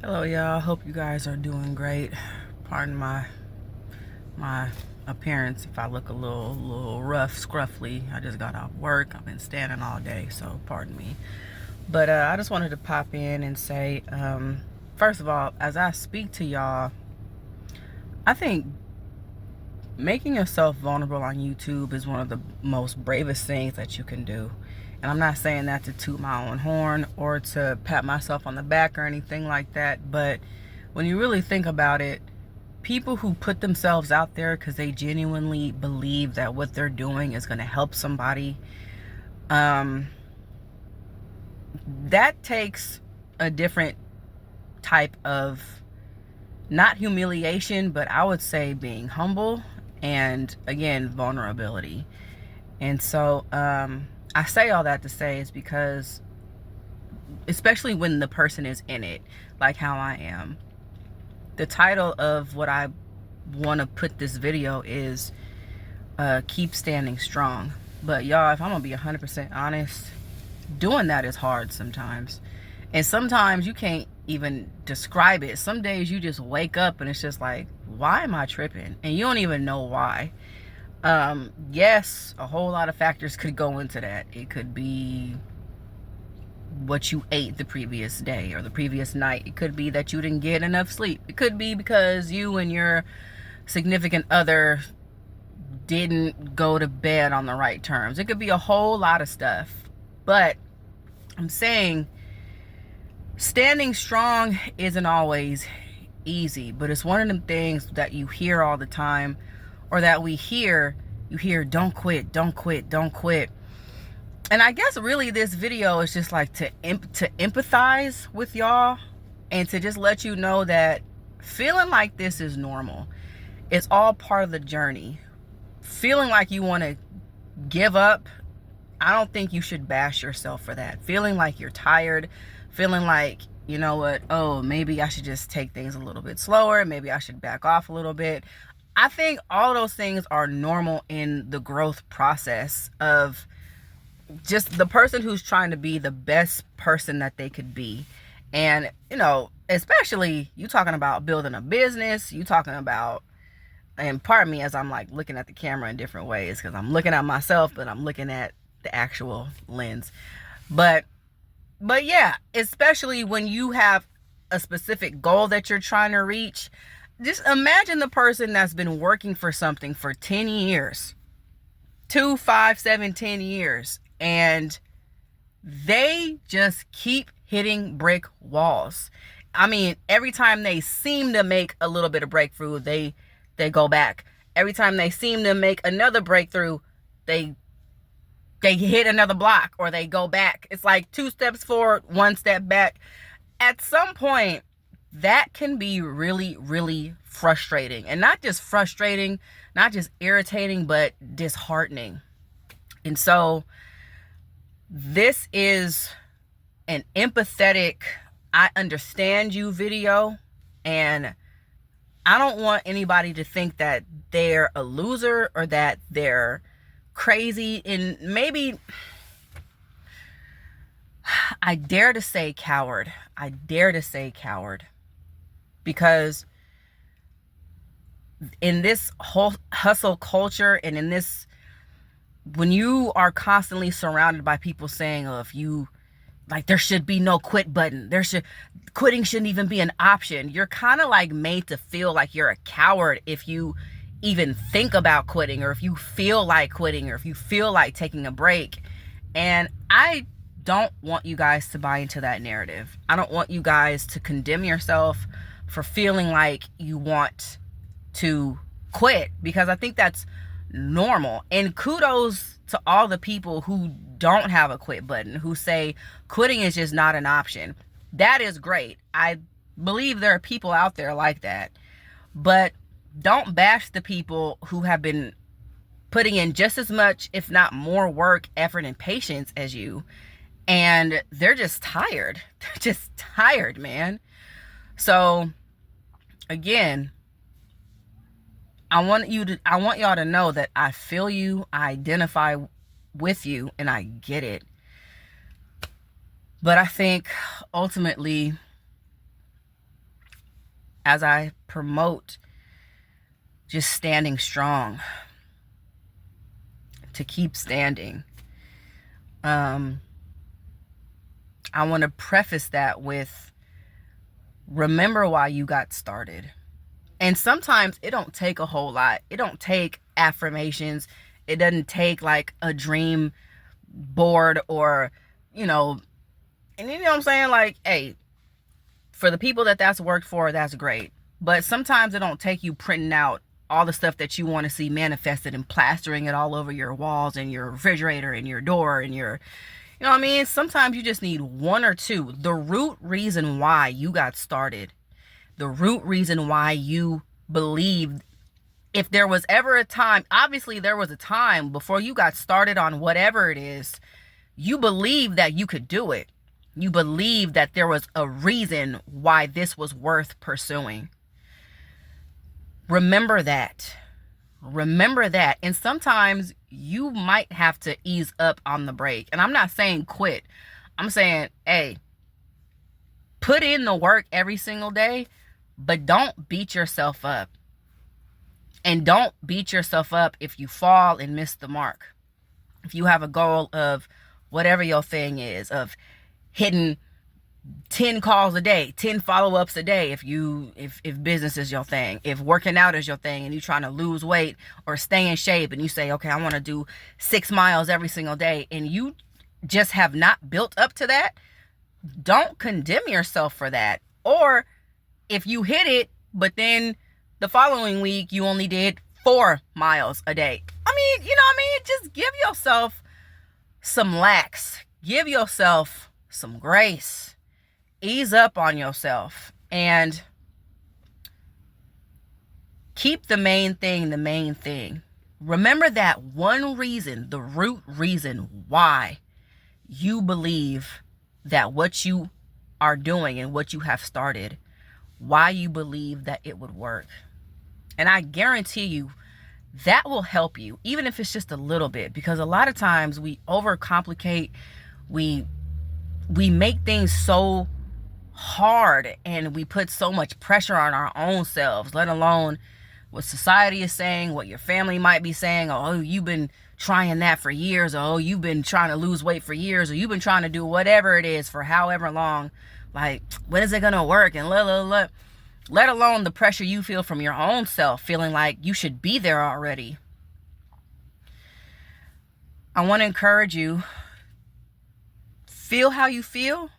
Hello, y'all. Hope you guys are doing great. Pardon my appearance if I look a little rough, scruffy. I just got off work. I've been standing all day, so pardon me. But I just wanted to pop in and say, first of all, as I speak to y'all, I think making yourself vulnerable on YouTube is one of the most bravest things that you can do. And I'm not saying that to toot my own horn or to pat myself on the back or anything like that, but when you really think about it, people who put themselves out there because they genuinely believe that what they're doing is going to help somebody, that takes a different type of, not humiliation, but I would say being humble and, again, vulnerability. And so I say all that to say is because, especially when the person is in it, like how I am, the title of what I want to put this video is keep standing strong. But y'all, if I'm gonna be 100% honest, doing that is hard sometimes. And sometimes you can't even describe it. Some days you just wake up and it's just like, why am I tripping? And you don't even know why. Yes, a whole lot of factors could go into that. It could be what you ate the previous day or the previous night. It could be that you didn't get enough sleep. It could be because you and your significant other didn't go to bed on the right terms. It could be a whole lot of stuff. But I'm saying standing strong isn't always easy, but it's one of them things that you hear all the time, or that we hear. You hear, don't quit, don't quit, don't quit. And I guess really this video is just like to empathize with y'all and to just let you know that feeling like this is normal. It's all part of the journey. Feeling like you want to give up, I don't think you should bash yourself for that. Feeling like you're tired, feeling like, you know what, oh, maybe I should just take things a little bit slower, maybe I should back off a little bit. I think all those things are normal in the growth process of just the person who's trying to be the best person that they could be. And, you know, especially you talking about building a business, you talking about, and pardon me as I'm like looking at the camera in different ways because I'm looking at myself, but I'm looking at the actual lens. But yeah, especially when you have a specific goal that you're trying to reach, just imagine the person that's been working for something for 10 years, 2, 5, 7, 10 years, and they just keep hitting brick walls. I mean, every time they seem to make a little bit of breakthrough, they go back. Every time they seem to make another breakthrough, they hit another block or they go back. It's like 2 steps forward, 1 step back. At some point, that can be really, really frustrating. And not just frustrating, not just irritating, but disheartening. And so this is an empathetic, I understand you video. And I don't want anybody to think that they're a loser or that they're crazy. And maybe, I dare to say coward. I dare to say coward. Because in this whole hustle culture and in this, when you are constantly surrounded by people saying, oh, if you, like, there should be no quit button. Quitting shouldn't even be an option. You're kind of like made to feel like you're a coward if you even think about quitting, or if you feel like quitting, or if you feel like taking a break. And I don't want you guys to buy into that narrative. I don't want you guys to condemn yourself for feeling like you want to quit, because I think that's normal. And kudos to all the people who don't have a quit button, who say quitting is just not an option. That is great. I believe there are people out there like that. But don't bash the people who have been putting in just as much, if not more work, effort, and patience as you. And they're just tired. They're just tired, man. So again, I want y'all to know that I feel you, I identify with you, and I get it. But I think ultimately as I promote just standing strong, to keep standing, I want to preface that with, remember why you got started. And sometimes it don't take a whole lot. It don't take affirmations. It doesn't take like a dream board or, you know, and you know what I'm saying? Like, hey, for the people that's worked for, that's great. But sometimes it don't take you printing out all the stuff that you want to see manifested and plastering it all over your walls and your refrigerator and your door and your, you know what I mean? Sometimes you just need one or two. The root reason why you got started, the root reason why you believed, if there was ever a time, obviously there was a time before you got started on whatever it is, you believed that you could do it. You believed that there was a reason why this was worth pursuing. Remember that. Remember that. And sometimes you might have to ease up on the brake. And I'm not saying quit. I'm saying, hey, put in the work every single day, but don't beat yourself up. And don't beat yourself up if you fall and miss the mark. If you have a goal of whatever your thing is, of hitting 10 calls a day, 10 follow-ups a day, if business is your thing, if working out is your thing and you're trying to lose weight or stay in shape, and you say, okay, I want to do 6 miles every single day, and you just have not built up to that, don't condemn yourself for that. Or if you hit it, but then the following week you only did 4 miles a day, I mean, you know what I mean? Just give yourself some lax. Give yourself some grace. Ease up on yourself and keep the main thing the main thing. Remember that one reason, the root reason why you believe that what you are doing and what you have started, why you believe that it would work. And I guarantee you that will help you, even if it's just a little bit, because a lot of times we overcomplicate, we make things so hard and we put so much pressure on our own selves, let alone what society is saying, what your family might be saying. Oh, you've been trying that for years. Or, oh, you've been trying to lose weight for years, or you've been trying to do whatever it is for however long. Like, when is it going to work? And let alone the pressure you feel from your own self, feeling like you should be there already. I want to encourage you, feel how you feel,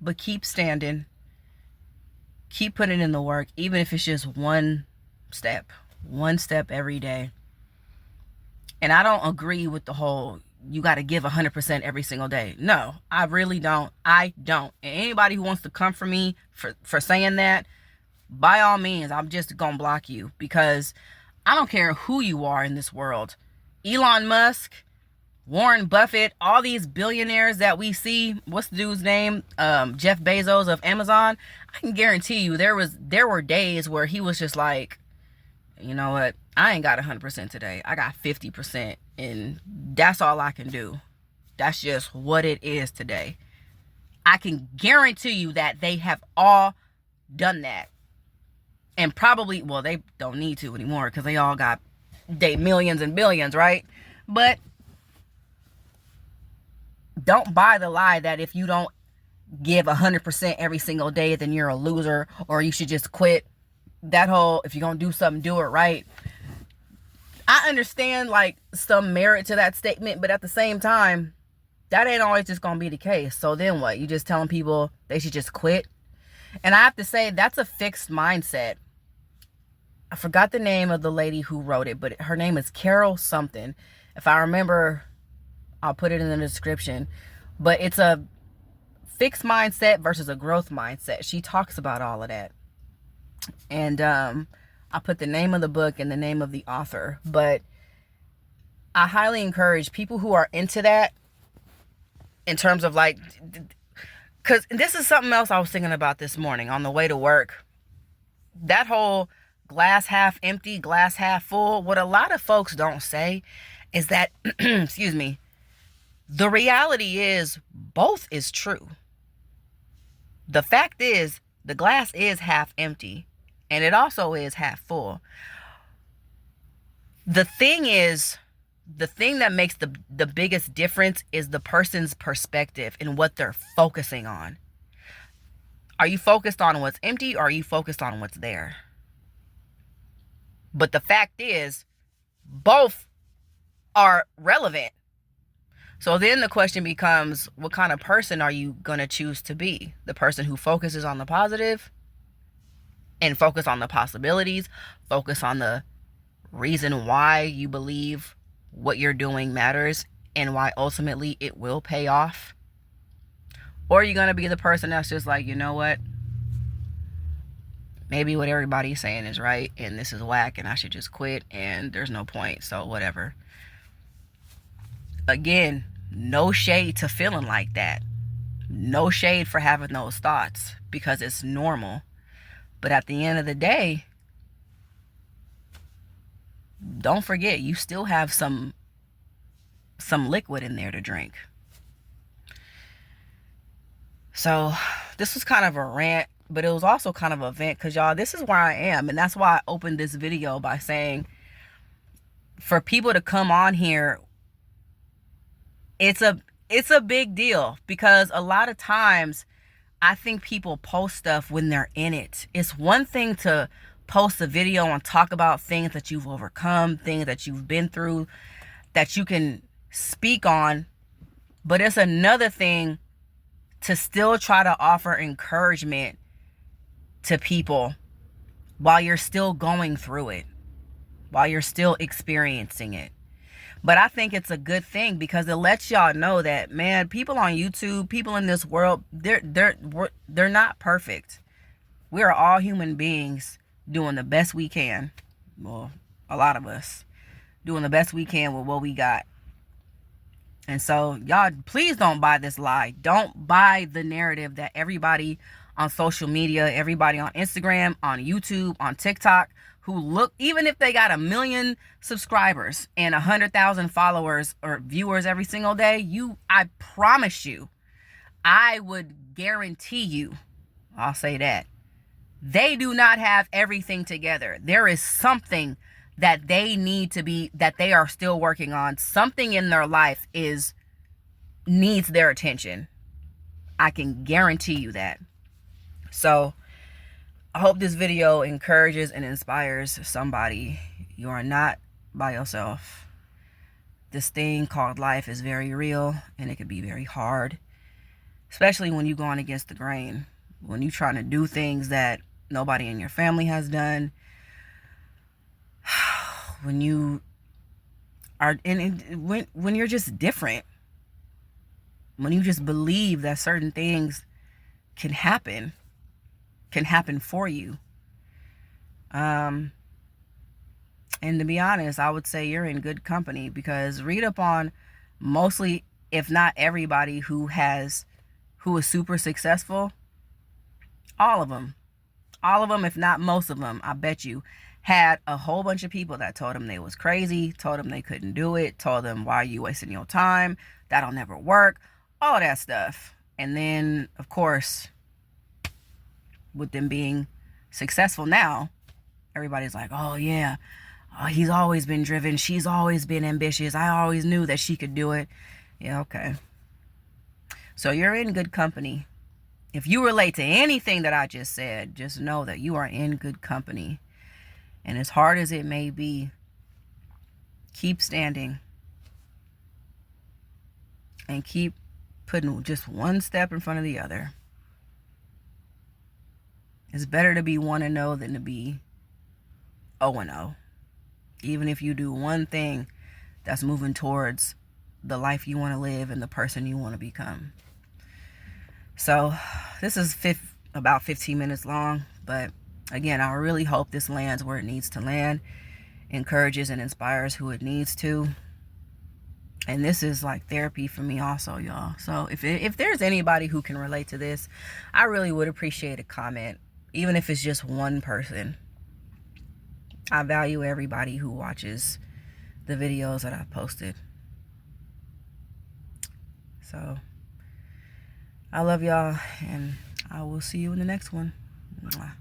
but keep standing. Keep putting in the work, even if it's just one step every day. And I don't agree with the whole, you got to give 100% every single day. No, I really don't. I don't. And anybody who wants to come for me for saying that, by all means, I'm just going to block you, because I don't care who you are in this world. Elon Musk, Warren Buffett, all these billionaires that we see, what's the dude's name? Jeff Bezos of Amazon. I can guarantee you there were days where he was just like, you know what? I ain't got 100% today. I got 50%, and that's all I can do. That's just what it is today. I can guarantee you that they have all done that. And probably, well, they don't need to anymore because they all got millions and billions, right? But don't buy the lie that if you don't give 100% every single day, then you're a loser, or you should just quit. That whole, if you're going to do something, do it right. I understand like some merit to that statement, but at the same time, that ain't always just going to be the case. So then what? You just telling people they should just quit? And I have to say, that's a fixed mindset. I forgot the name of the lady who wrote it, but her name is Carol something. If I remember, I'll put it in the description. But it's a fixed mindset versus a growth mindset. She talks about all of that. And I'll put the name of the book and the name of the author. But I highly encourage people who are into that, in terms of like, because this is something else I was thinking about this morning on the way to work. That whole glass half empty, glass half full. What a lot of folks don't say is that, excuse me, the reality is both is true. The fact is, the glass is half empty. and it also is half full. The thing that makes the biggest difference is the person's perspective and what they're focusing on. Are you focused on what's empty, or are you focused on what's there? But the fact is, both are relevant. So then the question becomes, what kind of person are you going to choose to be? The person who focuses on the positive and focus on the possibilities, focus on the reason why you believe what you're doing matters and why ultimately it will pay off? Or are you going to be the person that's just like, you know what? Maybe what everybody's saying is right and this is whack and I should just quit and there's no point, so whatever. Again, no shade to feeling like that. No shade for having those thoughts, because it's normal. But at the end of the day, don't forget, you still have some liquid in there to drink. So this was kind of a rant, but it was also kind of a vent, because y'all, this is where I am. And that's why I opened this video by saying, for people to come on here, it's a big deal, because a lot of times I think people post stuff when they're in it. It's one thing to post a video and talk about things that you've overcome, things that you've been through, that you can speak on. But it's another thing to still try to offer encouragement to people while you're still going through it, while you're still experiencing it. But I think it's a good thing, because it lets y'all know that, man, people on YouTube, people in this world, they're not perfect. We are all human beings doing the best we can. Well, a lot of us doing the best we can with what we got. And so y'all, please don't buy this lie. Don't buy the narrative that everybody on social media, everybody on Instagram, on YouTube, on TikTok, who look, even if they got 1 million subscribers and 100,000 followers or viewers every single day, I promise you, I would guarantee you, I'll say that, they do not have everything together. There is something that they need to be, that they are still working on. Something in their life needs their attention. I can guarantee you that. So I hope this video encourages and inspires somebody. You are not by yourself. This thing called life is very real, and it can be very hard, especially when you're going against the grain, when you're trying to do things that nobody in your family has done, when you are when you're just different, when you just believe that certain things can happen for you. And to be honest, I would say you're in good company, because read up on mostly, if not everybody who is super successful. All of them, if not most of them, I bet you, had a whole bunch of people that told them they was crazy, told them they couldn't do it, told them, why are you wasting your time? That'll never work. All that stuff. And then, of course, with them being successful now, everybody's like, oh yeah, he's always been driven, she's always been ambitious, I always knew that she could do it. Yeah, okay. So you're in good company. If you relate to anything that I just said, just know that you are in good company. And as hard as it may be, keep standing and keep putting just one step in front of the other. It's better to be 1-0 than to be 0-0. Even if you do one thing that's moving towards the life you want to live and the person you want to become. So this is about 15 minutes long, but again, I really hope this lands where it needs to land, encourages and inspires who it needs to. And this is like therapy for me also, y'all. So if there's anybody who can relate to this, I really would appreciate a comment, even if it's just one person. I value everybody who watches the videos that I've posted. So I love y'all, and I will see you in the next one. Mwah.